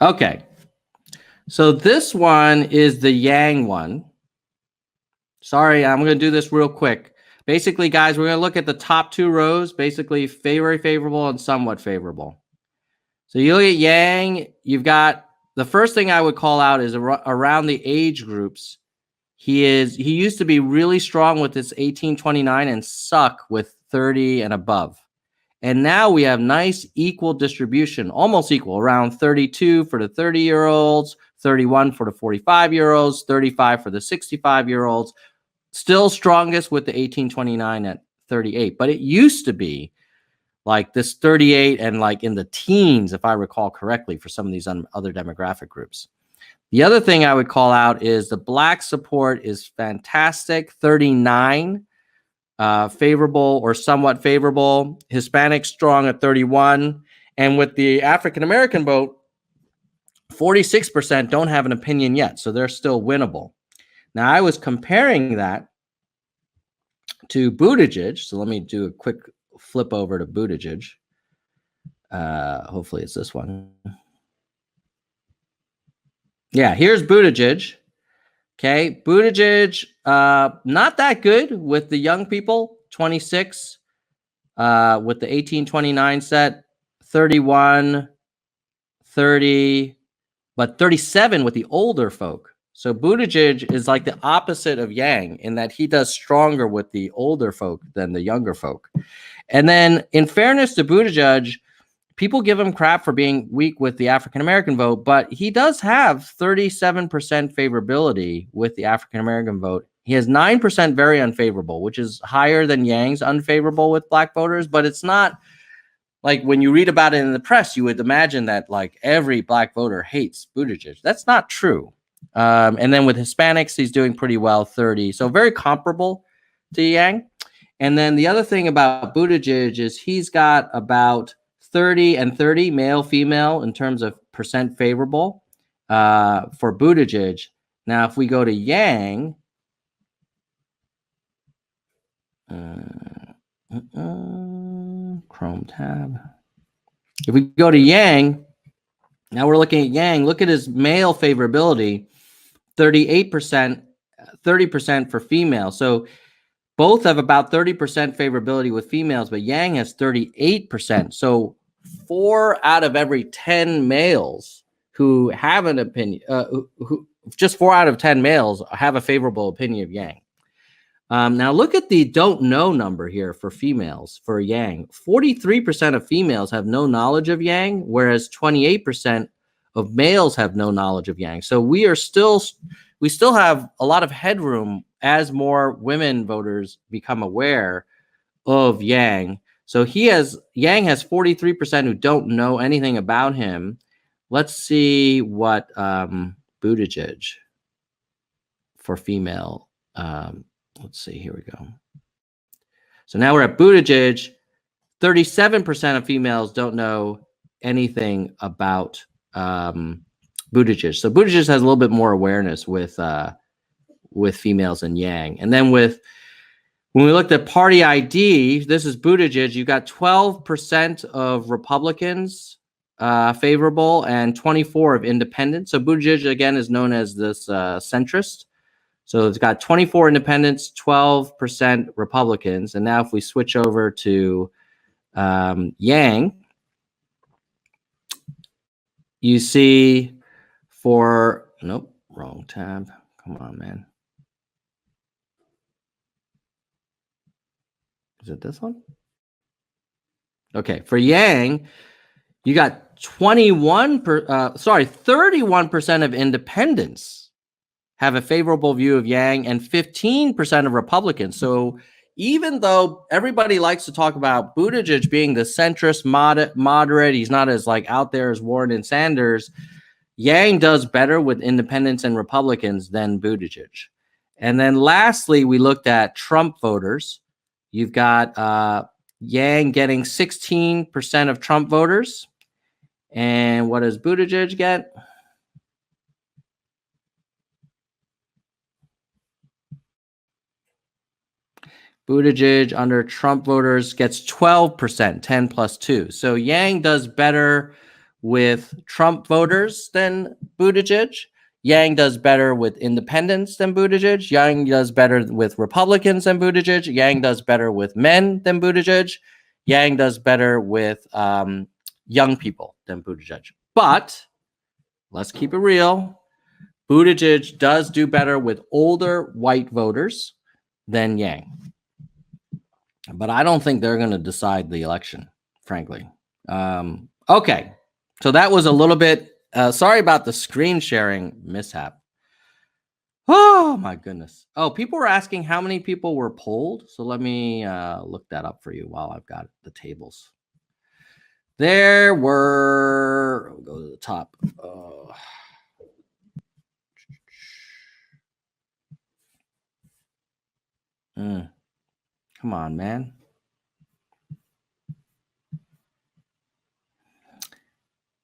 Okay. So this one is the Yang one. Sorry, I'm going to do this real quick. Basically, guys, we're going to look at the top two rows, basically very favorable and somewhat favorable. So you look at Yang, you've got the first thing I would call out is around the age groups. He used to be really strong with this 18-29 and suck with 30 and above. And now we have nice equal distribution, almost equal, around 32 for the 30-year-olds, 31 for the 45-year-olds, 35 for the 65-year-olds. Still strongest with the 18-29 at 38. But it used to be like this 38 and like in the teens, if I recall correctly, for some of these other demographic groups. The other thing I would call out is the Black support is fantastic, 39, favorable or somewhat favorable. Hispanic strong at 31. And with the African-American vote, 46% don't have an opinion yet, so they're still winnable. Now, I was comparing that to Buttigieg, so let me do a quick flip over to Buttigieg. Hopefully it's this one. Yeah, here's Buttigieg. Okay, Buttigieg, not that good with the young people, 26, with the 18-29 set, 31, 30, but 37 with the older folk. So Buttigieg is like the opposite of Yang in that he does stronger with the older folk than the younger folk. And then in fairness to Buttigieg, people give him crap for being weak with the African-American vote, but he does have 37% favorability with the African-American vote. He has 9% very unfavorable, which is higher than Yang's unfavorable with Black voters, but it's not like when you read about it in the press, you would imagine that like every Black voter hates Buttigieg. That's not true. And then with Hispanics, he's doing pretty well, 30. So very comparable to Yang. And then the other thing about Buttigieg is he's got about 30 and 30 male, female in terms of percent favorable for Buttigieg. Now, if we go to Yang, Chrome tab. If we go to Yang, now we're looking at Yang. Look at his male favorability, 38%, 30% for female. So both have about 30% favorability with females, but Yang has 38%. So 4 out of every 10 males who have an opinion, just 4 out of 10 males have a favorable opinion of Yang. Now look at the don't know number here for females for Yang. 43% of females have no knowledge of Yang, whereas 28% of males have no knowledge of Yang. So we still have a lot of headroom as more women voters become aware of Yang. So Yang has 43% who don't know anything about him. Let's see what Buttigieg for female. Let's see, here we go. So now we're at Buttigieg. 37% of females don't know anything about Buttigieg. So Buttigieg has a little bit more awareness with females than Yang. And then when we looked at party ID, this is Buttigieg. You got 12% of Republicans favorable and 24 of independents. So Buttigieg, again, is known as this centrist. So it's got 24 independents, 12% Republicans. And now if we switch over to Yang, you see nope, wrong tab. Come on, man. Is it this one? Okay, for Yang, you got 31% of independents have a favorable view of Yang and 15% of Republicans. So even though everybody likes to talk about Buttigieg being the centrist moderate, he's not as like out there as Warren and Sanders, Yang does better with independents and Republicans than Buttigieg. And then lastly, we looked at Trump voters. You've got Yang getting 16% of Trump voters. And what does Buttigieg get? Buttigieg under Trump voters gets 12%, 10 plus 2. So Yang does better with Trump voters than Buttigieg. Yang does better with independents than Buttigieg. Yang does better with Republicans than Buttigieg. Yang does better with men than Buttigieg. Yang does better with young people than Buttigieg. But let's keep it real. Buttigieg does do better with older white voters than Yang. But I don't think they're going to decide the election, frankly. Okay. So that was a little bit, sorry about the screen sharing mishap. Oh, my goodness. Oh, people were asking how many people were polled. So let me look that up for you while I've got the tables. There were, I'll go to the top. Come on, man.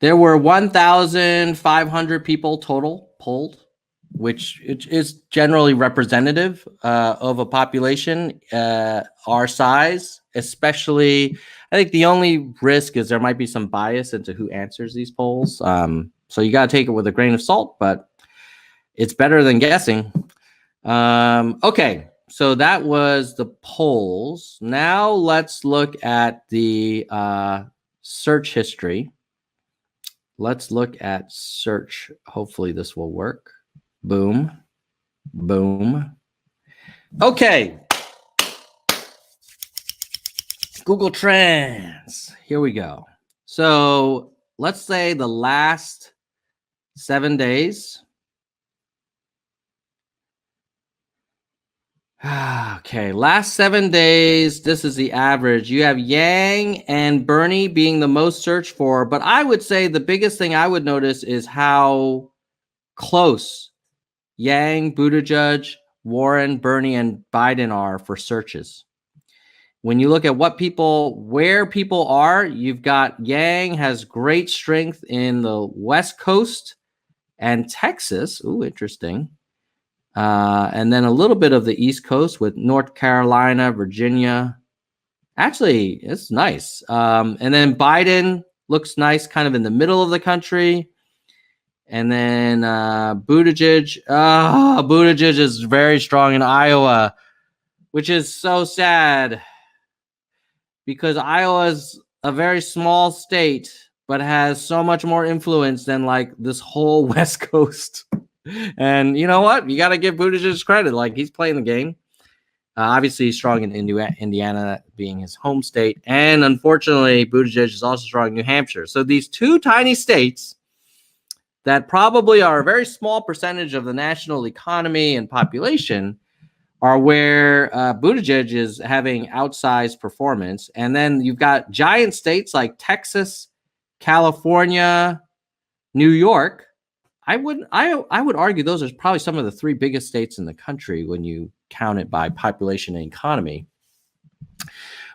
There were 1,500 people total polled, which is generally representative of a population our size, especially. I think the only risk is there might be some bias into who answers these polls. So you got to take it with a grain of salt, but it's better than guessing. Okay, so that was the polls. Now let's look at the search history. Let's look at search. Hopefully this will work. Boom. Boom. Okay. Google Trends. Here we go. So let's say the last 7 days. Okay, last 7 days, this is the average. You have Yang and Bernie being the most searched for, but I would say the biggest thing I would notice is how close Yang, Buttigieg, Warren, Bernie, and Biden are for searches. When you look at where people are, you've got Yang has great strength in the West Coast and Texas. Ooh, interesting. And then a little bit of the East Coast with North Carolina, Virginia. Actually, it's nice. And then Biden looks nice kind of in the middle of the country. And then Buttigieg. Buttigieg is very strong in Iowa, which is so sad because Iowa is a very small state, but has so much more influence than like this whole West Coast. And you know what? You got to give Buttigieg credit. Like he's playing the game. Obviously, he's strong in Indiana being his home state. And unfortunately, Buttigieg is also strong in New Hampshire. So these two tiny states that probably are a very small percentage of the national economy and population are where Buttigieg is having outsized performance. And then you've got giant states like Texas, California, New York. I would argue those are probably some of the three biggest states in the country when you count it by population and economy,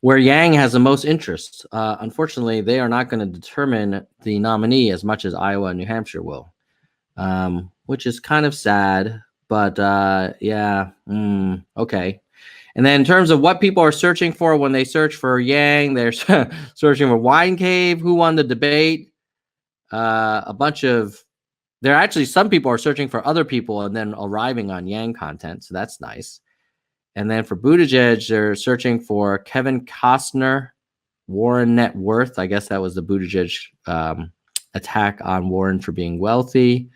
where Yang has the most interest. Unfortunately, they are not going to determine the nominee as much as Iowa and New Hampshire will, which is kind of sad. But yeah, okay. And then in terms of what people are searching for when they search for Yang, they're searching for Wine Cave, who won the debate, there are actually some people are searching for other people and then arriving on Yang content. So that's nice. And then for Buttigieg, they're searching for Kevin Costner, Warren net worth. I guess that was the Buttigieg attack on Warren for being wealthy.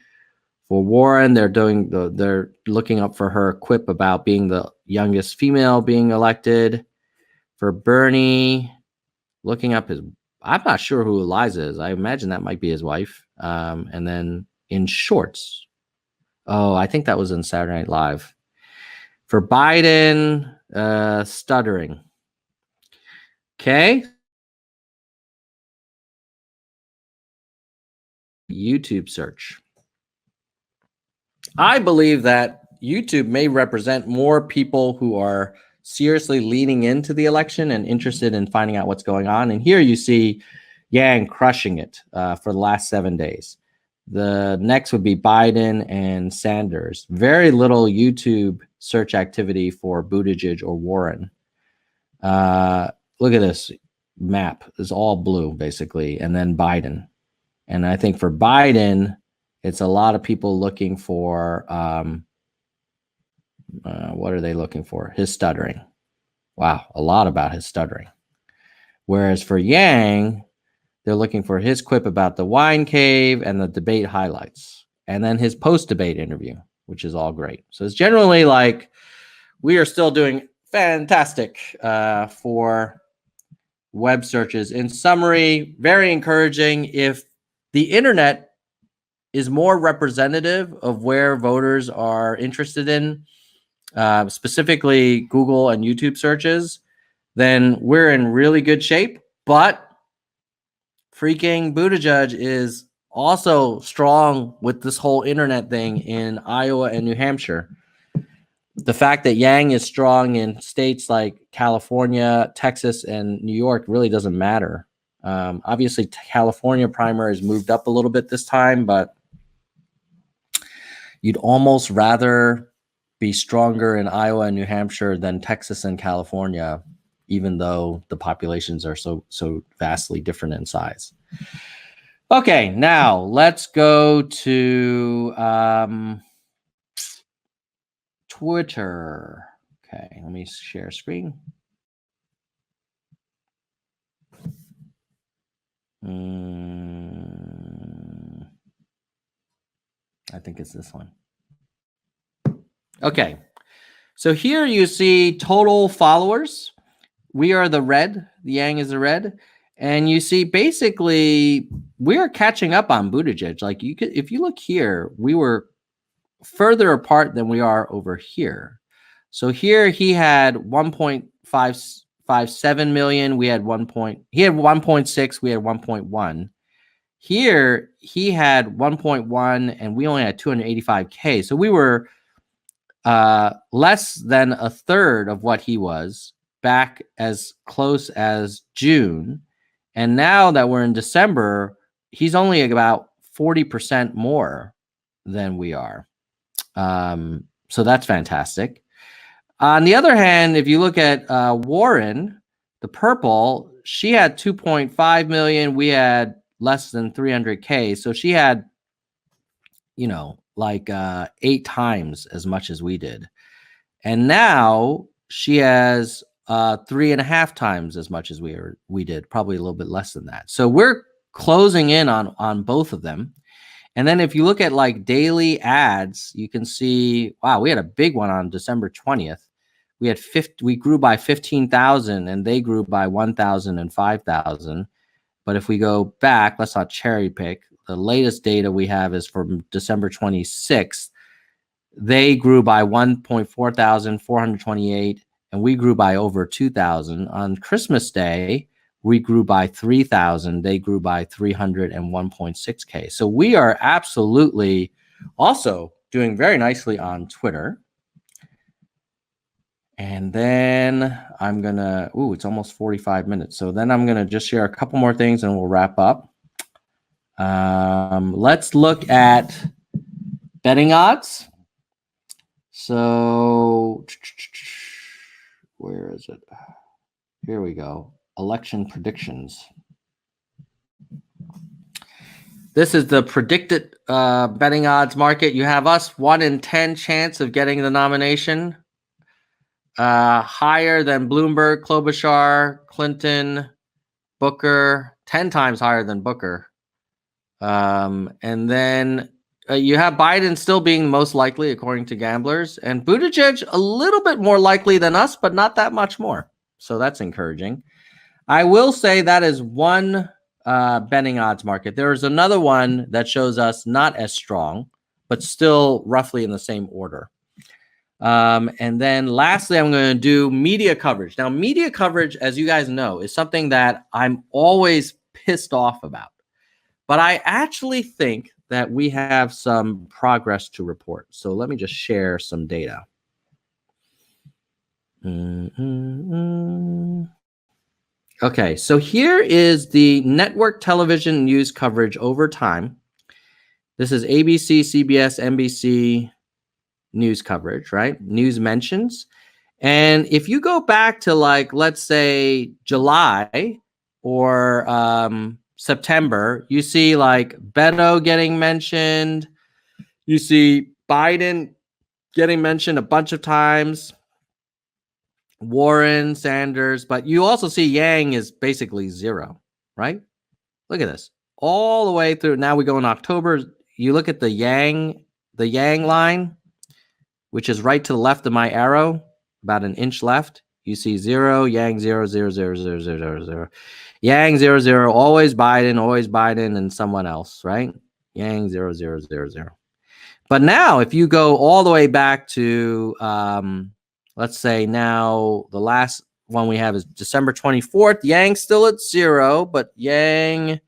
For Warren, they're looking up for her quip about being the youngest female being elected. For Bernie, looking up I'm not sure who Eliza is. I imagine that might be his wife. And then in shorts. Oh, I think that was in Saturday Night Live. For Biden, stuttering. Okay. YouTube search. I believe that YouTube may represent more people who are seriously leaning into the election and interested in finding out what's going on. And here you see Yang crushing it for the last 7 days. The next would be Biden and Sanders. Very little YouTube search activity for Buttigieg or Warren. Look at this map. It's all blue, basically. And then Biden. And I think for Biden, it's a lot of people looking for, what are they looking for? His stuttering. Wow, a lot about his stuttering. Whereas for Yang, they're looking for his quip about the wine cave and the debate highlights, and then his post-debate interview, which is all great. So it's generally like we are still doing fantastic for web searches. In summary, very encouraging. If the internet is more representative of where voters are interested in, specifically Google and YouTube searches, then we're in really good shape. But freaking Buttigieg is also strong with this whole internet thing in Iowa and New Hampshire. The fact that Yang is strong in states like California, Texas, and New York really doesn't matter. Obviously, California primary has moved up a little bit this time, but you'd almost rather be stronger in Iowa and New Hampshire than Texas and California, even though the populations are so vastly different in size. Okay, now let's go to Twitter. Okay, let me share screen. I think it's this one. Okay, so here you see total followers. We are the red, the Yang is the red. And you see, basically, we are catching up on Buttigieg. Like you could, if you look here, we were further apart than we are over here. So here he had 1.557 million. We had he had 1.6. We had 1.1. Here he had 1.1, and we only had 285K. So we were less than a third of what he was back as close as June. And now that we're in December, he's only about 40% more than we are. So that's fantastic. On the other hand, if you look at Warren, the purple, she had 2.5 million. We had less than 300K. So she had, you know, like 8 times as much as we did. And now she has 3.5 times as much as we did, probably a little bit less than that. So we're closing in on both of them. And then if you look at like daily ads, you can see, wow, we had a big one on December 20th. We grew by 15,000 and they grew by 1,000 and 5,000. But if we go back, let's not cherry pick. The latest data we have is from December 26th. They grew by 1,428, and we grew by over 2,000. On Christmas Day, we grew by 3,000. They grew by 301.6K. So we are absolutely also doing very nicely on Twitter. And then I'm going to, it's almost 45 minutes. So then I'm going to just share a couple more things and we'll wrap up. Let's look at betting odds. So where is it? Here we go. Election predictions. This is the predicted betting odds market. You have us 1 in 10 chance of getting the nomination. Higher than Bloomberg, Klobuchar, Clinton, Booker, 10 times higher than Booker. And then you have Biden still being most likely, according to gamblers, and Buttigieg a little bit more likely than us, but not that much more. So that's encouraging. I will say that is one betting odds market. There is another one that shows us not as strong, but still roughly in the same order. And then lastly, I'm going to do media coverage. Now, media coverage, as you guys know, is something that I'm always pissed off about. But I actually think that we have some progress to report. So let me just share some data. Okay, so here is the network television news coverage over time. This is ABC, CBS, NBC news coverage, right? News mentions. And if you go back to, like, let's say July or September, you see like Beto getting mentioned. You see Biden getting mentioned a bunch of times. Warren, Sanders, but you also see Yang is basically zero, right? Look at this. All the way through. Now we go in October. You look at the Yang line, which is right to the left of my arrow, about an inch left. You see 0, Yang 0, 0, 0, 0, 0, 0, 0. Yang 0, 0, always Biden, and someone else, right? Yang 0, 0, 0, 0. But now, if you go all the way back to, let's say now the last one we have is December 24th. Yang still at 0, but Yang,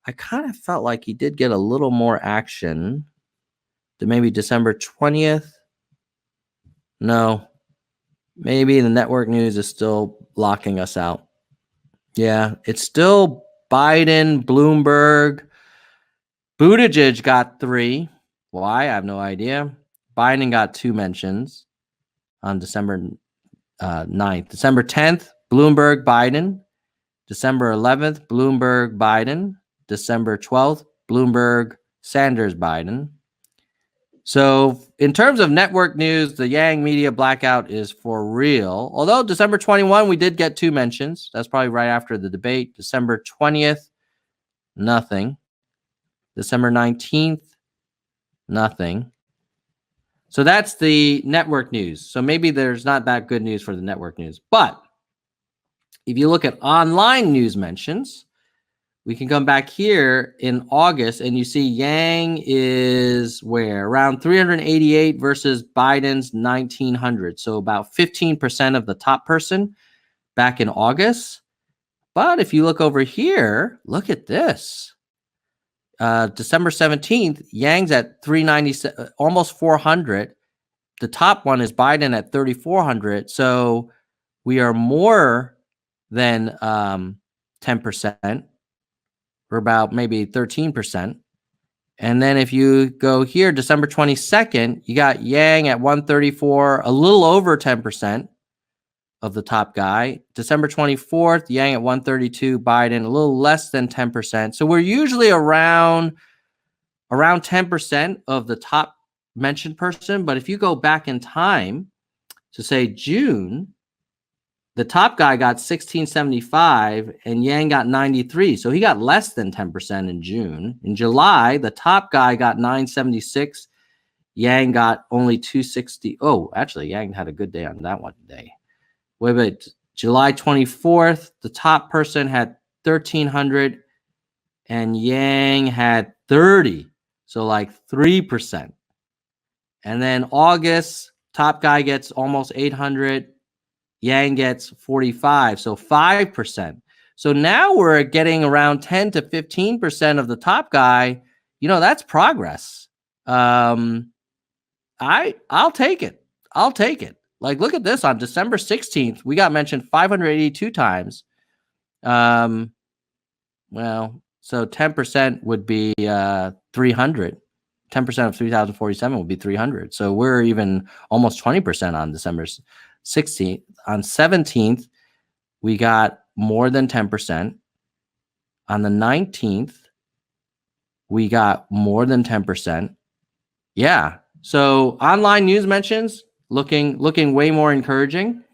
I kind of felt like he did get a little more action to maybe December 20th. No, maybe the network news is still locking us out. Yeah, it's still Biden, Bloomberg. Buttigieg got 3. Why? I have no idea. Biden got 2 mentions on December 9th. December 10th, Bloomberg, Biden. December 11th, Bloomberg, Biden. December 12th, Bloomberg, Sanders, Biden. So in terms of network news, the Yang media blackout is for real. Although December 21, we did get 2 mentions. That's probably right after the debate. December 20th, nothing. December 19th, nothing. So that's the network news. So maybe there's not that good news for the network news. But if you look at online news mentions, we can come back here in August and you see Yang is where? Around 388 versus Biden's 1900. So about 15% of the top person back in August. But if you look over here, look at this. December 17th, Yang's at 397, almost 400. The top one is Biden at 3,400. So we are more than 10%. We're about maybe 13%. And then if you go here, December 22nd, you got Yang at 134, a little over 10% of the top guy. December 24th, Yang at 132, Biden a little less than 10%. So we're usually around 10% of the top mentioned person. But if you go back in time to say June, the top guy got 1675 and Yang got 93. So he got less than 10% in June. In July, the top guy got 976. Yang got only 260. Oh, actually, Yang had a good day on that one day. Wait a minute. July 24th, the top person had 1,300 and Yang had 30. So like 3%. And then August, top guy gets almost 800. Yang gets 45, so 5%. So now we're getting around 10 to 15% of the top guy. You know, that's progress. I'll take it. I'll take it. Like, look at this. On December 16th, we got mentioned 582 times. Well, so 10% would be 300. 10% of 3,047 would be 300. So we're even almost 20% on December 16th. On 17th, we got more than 10%. On the 19th, we got more than 10%. Yeah. So online news mentions looking way more encouraging.